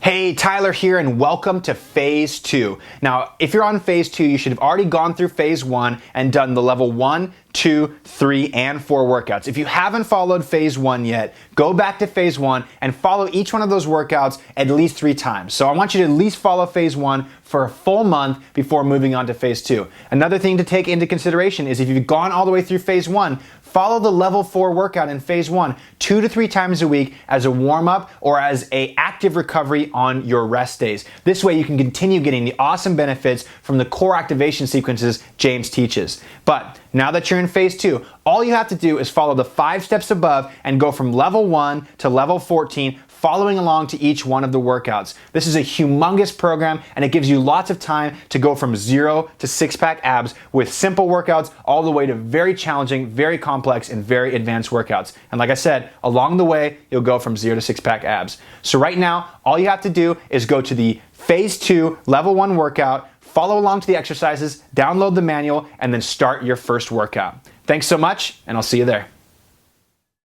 Hey, Tyler here, and welcome to Phase 2. Now, if you're on Phase 2, you should have already gone through Phase 1 and done the level 1, 2, 3, and 4 workouts. If you haven't followed Phase 1 yet, go back to Phase 1 and follow each one of those workouts at least 3 times. So I want you to at least follow Phase 1 for a full month before moving on to Phase 2. Another thing to take into consideration is if you've gone all the way through Phase 1, follow the level 4 workout in Phase 1 2 to 3 times a week as a warm-up or as an active recovery on your rest days. This way you can continue getting the awesome benefits from the core activation sequences James teaches. But now that you're in Phase 2, all you have to do is follow the 5 steps above and go from level 1 to level 14, following along to each one of the workouts. This is a humongous program and it gives you lots of time to go from 0 to 6-pack abs with simple workouts all the way to very challenging, very complex, and very advanced workouts. And like I said, along the way, you'll go from 0 to 6-pack abs. So right now, all you have to do is go to the Phase 2 Level 1 workout, follow along to the exercises, download the manual, and then start your first workout. Thanks so much, and I'll see you there.